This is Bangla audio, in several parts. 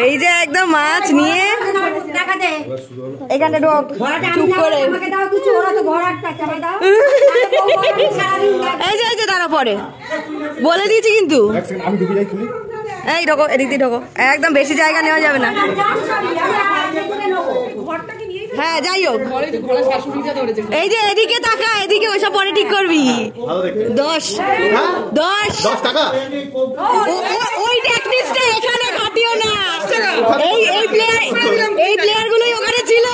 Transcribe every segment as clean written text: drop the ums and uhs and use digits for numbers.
এই যে একদম মাছ নিয়ে এখানে ঢোক চুপ করে। এই যে তারা পরে বলে দিয়েছি কিন্তু এই ঢোকো, এদিক দিয়ে ঢোকো, একদম বেশি জায়গা নেওয়া যাবে না। হ্যাঁ যাই হোক, এই যে এদিকে তাকা, এদিকে ওইসব পরে ঠিক করবি। 10 টাকা ওই টেকনিক্সটা এখানে খাটিও না। এই প্লেয়ার গুলোই ওখানে ছিল।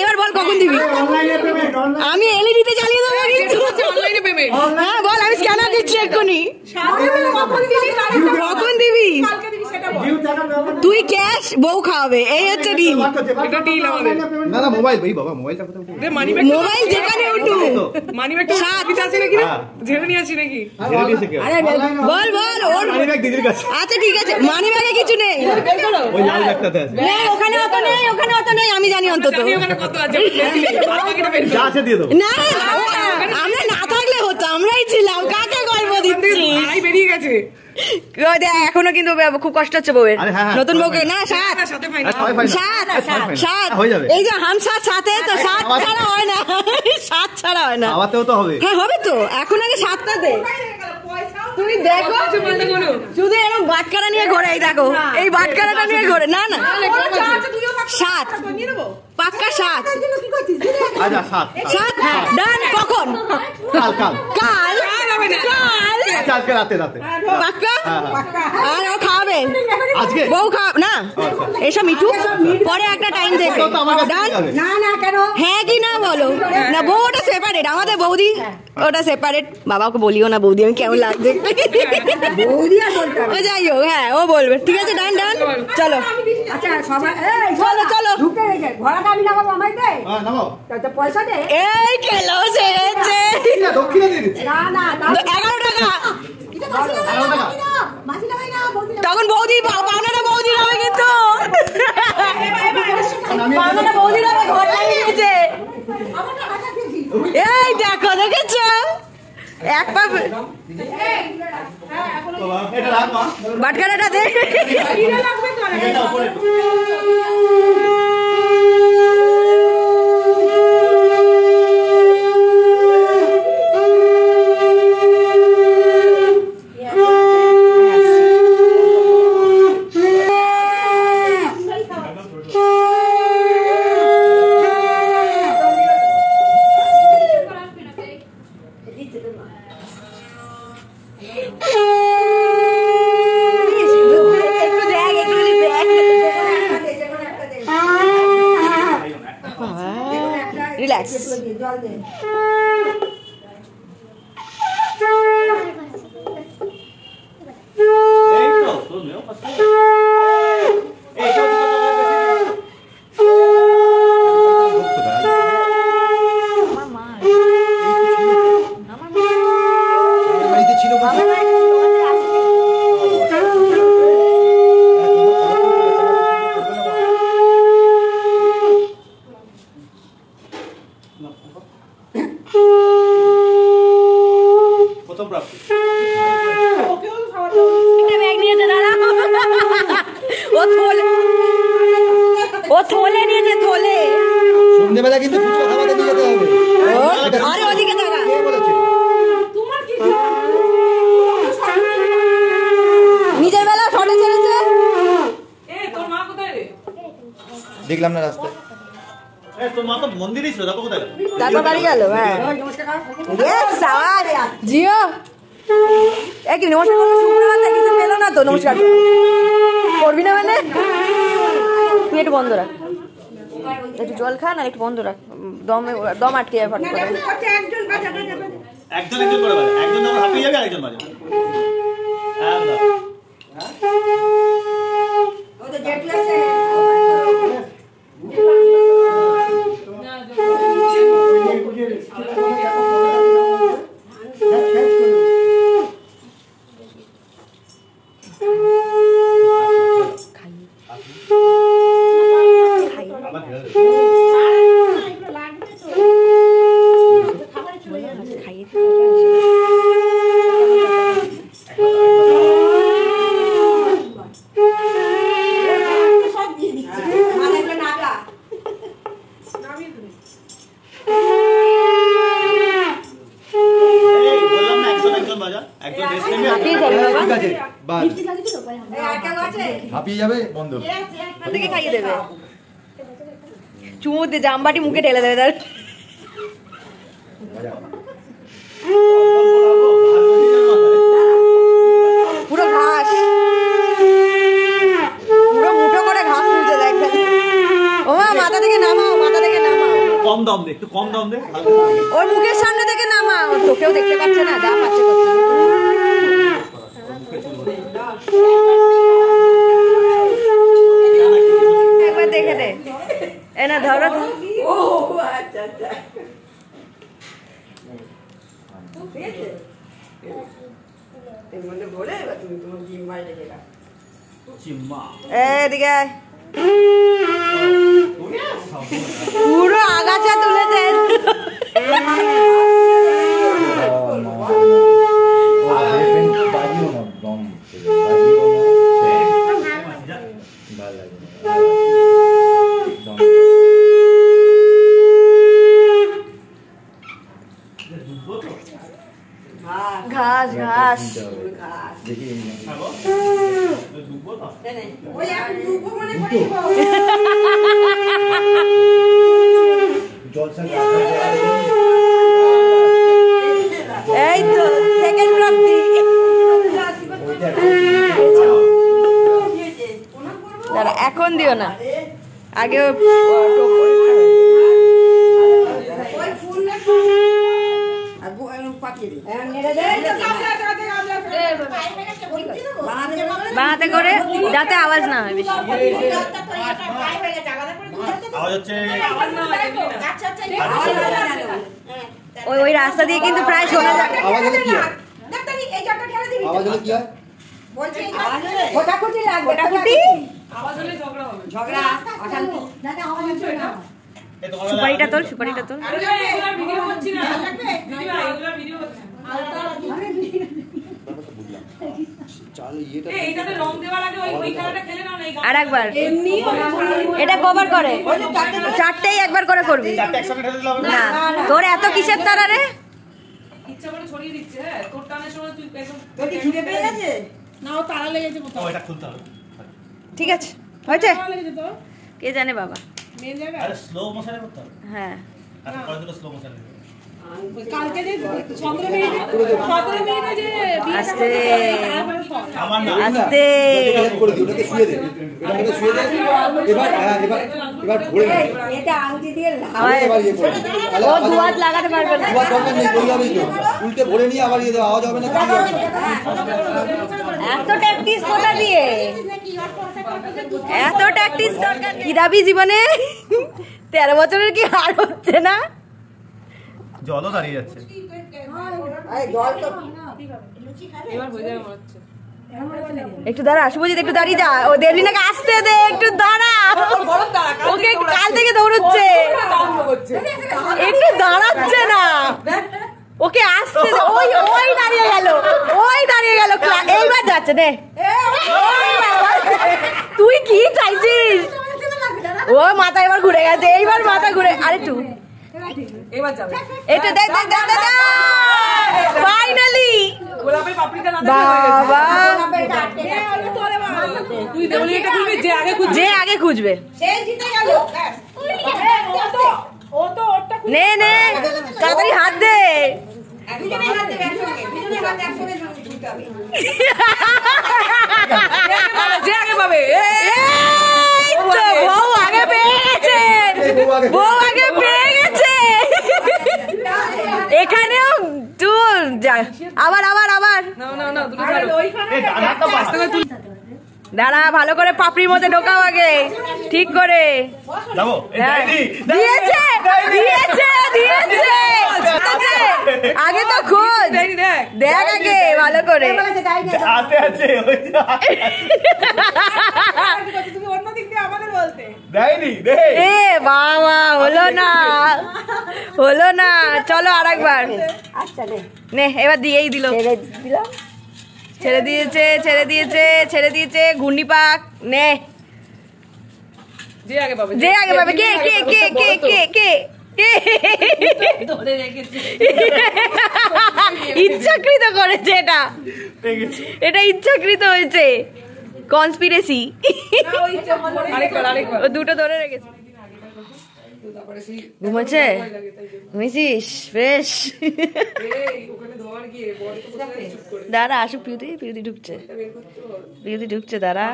এবার বল কখন দিবি? আমি এলইডিতে চালিয়ে দেবো কিন্তু। হ্যাঁ বল, আমি স্ক্যানার দিচ্ছি এক্ষুনি। কখন দিবি? তুই ক্যাশ, বউ খাওয়াবে, এই হচ্ছে ডিল। মোবাইল যেখানে উঠু বল বল। আচ্ছা ঠিক আছে, মানি ব্যাগে কিছু নেই, ওখানে অত নেই, ওখানে অত নেই, আমি জানি অন্তত। না আমরা না থাকলে হতো, আমরাই ছিলাম, কাকে গল্প দিচ্ছি? বেরিয়ে গেছে এখনো কিন্তু খুব কষ্ট হচ্ছে বউয়ের। নতুন বউকে না 7 এই যে হাম 7 সাথে তো 7 ছাড়া হয় না, 7 ছাড়া হয় না। হ্যাঁ হবে তো, এখন আগে 7টা দে। তুই দেখো শুধু এরকম বাটকারা নিয়ে ঘোরে, এই দেখো এই বাটকারাটা নিয়ে ঘোরে। না না 7 পাক্কা 7 ডান। কখন? কাল পাক্কা। আর ও খাওয়াবে বউ না এসব মিঠু পরে একটা টাইম দেখে। হ্যাঁ কি না বলো না, বউ ওটা সেপারেট, আমাদের বৌদি ওটা সেপারেট। বাবাকে বলিও না বৌদি আমি কেমন লাগছে। যাই হোক হ্যাঁ ও বলবে, ঠিক আছে ডান ডান। চলো চলো চলো, এই খেলো সেরেছে 11 টাকা। তখন বৌদি পাওনাটা বৌদি হবে, কিন্তু পাওনাটা বৌদি হবে, ঘর লাগিয়ে দিয়েছে। এই দেখো দেখেছো এক পা বাটখারাটা দে। রিল্যাক্স। ও থলে নিয়েছে, থলে। সন্ধ্যেবেলা কিন্তু ফুচকা খাওয়াতে নিয়ে যেতে হবে। আরে ওদিকে টাকা নিজের বেলা শটে ছেড়েছে। তোর মা কোথায় রে? দেখলাম না রাস্তায়। তোর মা তো মন্দিরে ছিল, দেখো কোথায় তারপর বাড়ি গেল। হ্যাঁ জিও কি নমস্কার করবো, শুক্রবার কিছু পেলো না তো, নমস্কার করবি না মানে? তুই একটু বন্ধ রাখ, একটু জল খা না, একটু বন্ধ রাখ, দম আটকে যাবে ফট করে। একজন করে বাজে, একজন যখন হাঁপিয়ে যাবে আরেকজন বাজে। খাইয়ে খাইয়ে দেবে চুমু দিয়ে জামবাটি মুখে ঢেলে দেবে তার পুরো ঘাস পুরো মুঠো করে ঘাস তুলছে দেখবেন ও মা মাথা থেকে নামাও কম দাম দে একটু কম দাম দে ওর মুখের সামনে থেকে নামাও তোকেও দেখতে পাচ্ছে না যা পাচ্ছে একবার দেখে দে এ না ধরো ও আচ্ছা আচ্ছা এদিকে পুরো আগাছা তুলে দেন ঘাস ঘাস এই তো সেকেন্ড প্রাপ্তি দাঁড়া এখন দিও না আগে বাহাতে করে যাতে আওয়াজ না হয় বেশি ওই রাস্তা দিয়ে কিন্তু প্রায় শোনা যায় সুপারিটা তোল আর একবার এটা কভার করে চারটেই একবার করে করবি না তোর এত কিসের তারা রে ঠিক আছে হয়েছে কে জানে বাবা হ্যাঁ আস্তে আস্তে ও দুয়াত লাগাতে পারবে না উল্টে ভরে নিয়ে আবার আওয়াজ হবে না এত ট্যাকটিস কোথা দিয়ে এত ট্যাকটিস দরকার কিরাবি জীবনে 13 বছরের কি হার হচ্ছে না জলও দাঁড়িয়ে যাচ্ছে একটু দাঁড়া শুভজিৎ একটু দাঁড়িয়ে যা ও দেবলিনাকে আসতে দে একটু দাঁড়া ওকে কাল থেকে দৌড়চ্ছে একটু দাঁড়াচ্ছে না ওকে আসতে দে ওই দাঁড়িয়ে গেল এইবার যাচ্ছে নে তুই কি চাইছিস ও মাথা এবার ঘুরে গেছে এইবার মাথা ঘুরে আরে তুই এবার যাবে এটা দেখ ফাইনালি গোলাপের পাপড়িটা না বাবা তুই দেবলি এটা খুঁজবি যে আগে খুঁজবে সে জিতে গেল ও তো ওরটা নে তাড়াতাড়ি হাত দে দুজনেই হাত দে একসঙ্গে দুজনেই হাত একসঙ্গে খুঁজতে হবে যে আগে পাবে এই তো বউ আগে পেয়ে গেছে এখানেও তুই আবার দাঁড়া ভালো করে পাপড়ির মধ্যে ঢোকাও আগে ঠিক করে দিয়েছে আগে তো খোঁজ দেখ আগে ভালো করে এ বাবা হলো না চলো আর একবার নে এবার দিয়েই দিল ছেড়ে দিয়েছে ঘূর্ণি পাক নে যে আগে পাবে কে ইচ্ছাকৃত করেছে এটা, এটা ইচ্ছাকৃত হয়েছে, কনস্পিরেসি। দুটো ধরে রেখেছে। ঘুমোচ্ছে? ঘুমিয়েছিস? ফ্রেশ? দাঁড়া আসুক পিউতি, পিউতি ঢুকছে, পিউতি ঢুকছে, দাঁড়া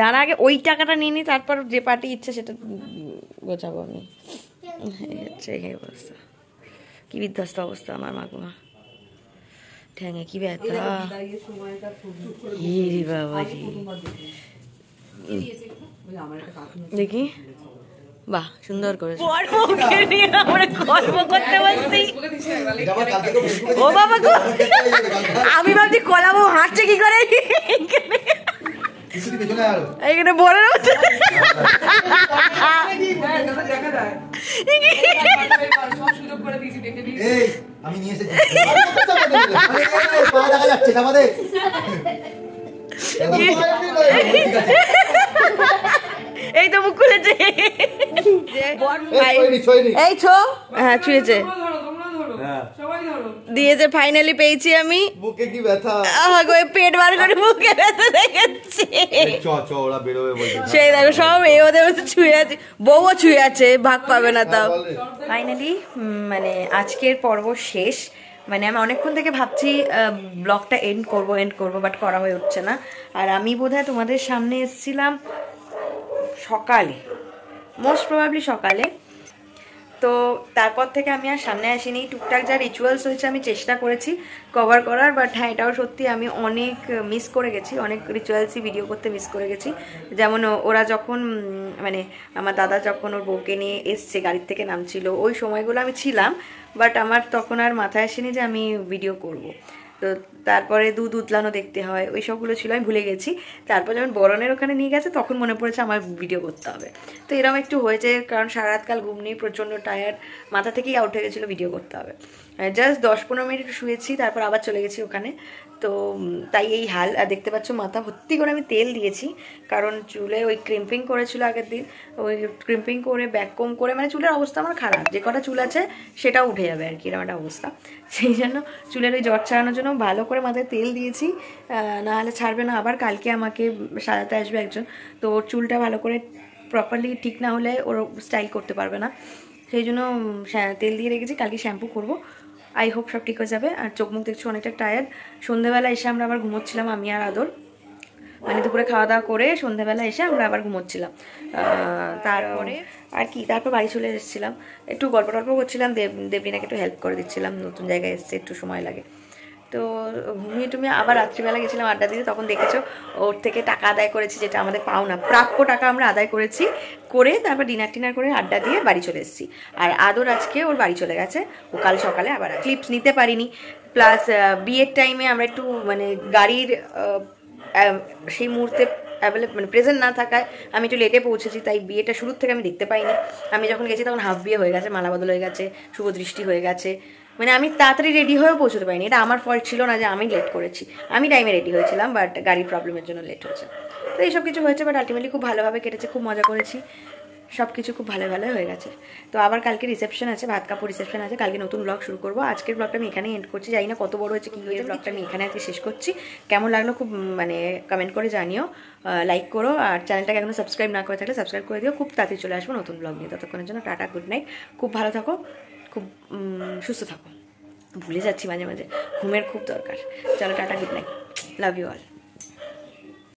দাঁড়া আগে ওই টাকাটা নিয়ে নি, তারপর যে পার্টি ইচ্ছে সেটা গোছাবো আমি। এই অবস্থা, কি বিধ্বস্ত অবস্থা আমার মাগুমা, ঠ্যাঙে কি ব্যথা, বাবাজি। দেখি, বাহ সুন্দর করেছে। গল্প করতে বসছি, ও বাবা গো, আমি ভাবছি কলাবো হাঁটছে কি করে, এখানে বলে এই তো মুখ খুলেছে, এই ছো, হ্যাঁ ছুঁয়েছে, দিয়েছে। ফাইনালি পেয়েছি আমি। বুকে কি ব্যথা, পেট বার করে বুকে ব্যথা দেখেছি। সেই দেখো সব এই ওদের ছুঁয়ে আছে, বউও ছুঁয়ে আছে, ভাগ পাবে না তাও। ফাইনালি মানে আজকের পর্ব শেষ। মানে আমি অনেকক্ষণ থেকে ভাবছি ব্লগটা এন্ড করবো বাট করা হয়ে উঠছে না। আর আমি বোধহয় তোমাদের সামনে এসেছিলাম সকালে, মোস্ট প্রবাবলি সকালে। তো তারপর থেকে আমি আর সামনে আসিনি। টুকটাক যা রিচুয়ালস হয়েছে আমি চেষ্টা করেছি কভার করার, বাট হ্যাঁ এটাও সত্যি আমি অনেক মিস করে গেছি, অনেক রিচুয়ালসই ভিডিও করতে মিস করে গেছি। যেমন ওরা যখন মানে আমার দাদা যখন ওর বউকে নিয়ে এসছে, গাড়ির থেকে নামছিল, ওই সময়গুলো আমি ছিলাম, বাট আমার তখন আর মাথায় আসেনি যে আমি ভিডিও করব। তো তারপরে দুধ উতলানো দেখতে হয়, ওই সবগুলো ছিল, আমি ভুলে গেছি। তারপর যখন বরণের ওখানে নিয়ে গেছে তখন মনে পড়েছে আমার ভিডিও করতে হবে। তো এরকম একটু হয়েছে, কারণ সারা রাতকাল ঘুম নেই, প্রচণ্ড টায়ার্ড, মাথা থেকেই আউট হয়ে গেছিলো ভিডিও করতে হবে। জাস্ট 10-15 মিনিট শুয়েছি, তারপর আবার চলে গেছি ওখানে। তো তাই এই হাল। আর দেখতে পাচ্ছ মাথা ভর্তি করে আমি তেল দিয়েছি, কারণ চুলে ওই ক্রিম্পিং করেছিল আগের দিন, ওই ক্রিম্পিং করে ব্যাককম করে, মানে চুলের অবস্থা আমার খারাপ, যে কটা চুল আছে সেটাও উঠে যাবে আর কি, এরকম একটা অবস্থা। সেই জন্য চুলের ওই জট ছাড়ানোর জন্য ভালো করে মাথায় তেল দিয়েছি, নাহলে ছাড়বে না। আবার কালকে আমাকে সাজাতে আসবে একজন, তো ওর চুলটা ভালো করে প্রপারলি ঠিক না হলে ওর স্টাইল করতে পারবে না, সেই জন্য তেল দিয়ে রেখেছি, কালকে শ্যাম্পু করবো। আই হোপ সব ঠিক হয়ে যাবে। আর চোখ মুখ দেখছি অনেকটা টায়ার্ড। সন্ধ্যেবেলা এসে আমরা আবার ঘুমোচ্ছিলাম, আমি আর আদর, মানে দুপুরে খাওয়া দাওয়া করে সন্ধ্যাবেলা এসে আমরা আবার ঘুমোচ্ছিলাম। তারপরে আর কি, তারপর বাড়ি চলে এসেছিলাম, একটু গল্প টল্প করছিলাম, দেবরিনাকে একটু হেল্প করে দিচ্ছিলাম, নতুন জায়গায় এসছে, একটু সময় লাগে। তো ঘুমিয়ে টুমিয়ে আবার রাত্রিবেলা গেছিলাম আড্ডা দিতে, তখন দেখেছো ওর থেকে টাকা আদায় করেছি, যেটা আমাদের পাওনা, প্রাপ্য টাকা আমরা আদায় করেছি, করে তারপর ডিনার টিনার করে আড্ডা দিয়ে বাড়ি চলে এসেছি। আর আদর আজকে ওর বাড়ি চলে গেছে, ও কাল সকালে আবার ক্লিপস নিতে পারিনি। প্লাস বিয়ের টাইমে আমরা একটু মানে গাড়ির সেই মুহূর্তে মানে প্রেজেন্ট না থাকায় আমি একটু লেটে পৌঁছেছি, তাই বিয়েটা শুরুর থেকে আমি দেখতে পাইনি। আমি যখন গেছি তখন হাফ বিয়ে হয়ে গেছে, মালা বদল হয়ে গেছে, শুভ দৃষ্টি হয়ে গেছে, মানে আমি তাড়াতাড়ি রেডি হয়েও পৌঁছতে পারিনি। এটা আমার ফল্ট ছিল না যে আমি লেট করেছি, আমি টাইমে রেডি হয়েছিলাম, বাট গাড়ির প্রবলেমের জন্য লেট হয়েছে। তো এইসব কিছু হয়েছে, বাট আলটিমেটলি খুব ভালোভাবে কেটেছে, খুব মজা করেছি, সব কিছু খুব ভালো ভালো হয়ে গেছে। তো আবার কালকে রিসেপশন আছে, ভাত কাপড় রিসেপশন আছে, কালকে নতুন ব্লগ শুরু করবো। আজকের ব্লগটা আমি এখানেই এন্ড করছি, জানি না কত বড় হয়েছে কী হয়েছে, ব্লগটা আমি এখানে আজকে শেষ করছি। কেমন লাগলো খুব মানে কমেন্ট করে জানিও, লাইক করো, আর চ্যানেলটাকে এখনো সাবস্ক্রাইব না করে থাকলে সাবস্ক্রাইব করে দিও। খুব তাড়াতাড়ি চলে আসবো নতুন ব্লগ নিয়ে, ততক্ষণের জন্য টাটা, গুড নাইট, খুব ভালো থাকো, খুব সুস্থ থাকো। ভুলে যাচ্ছি মাঝে মাঝে, ঘুমের খুব দরকার। চলো টাটা, good night, love you all.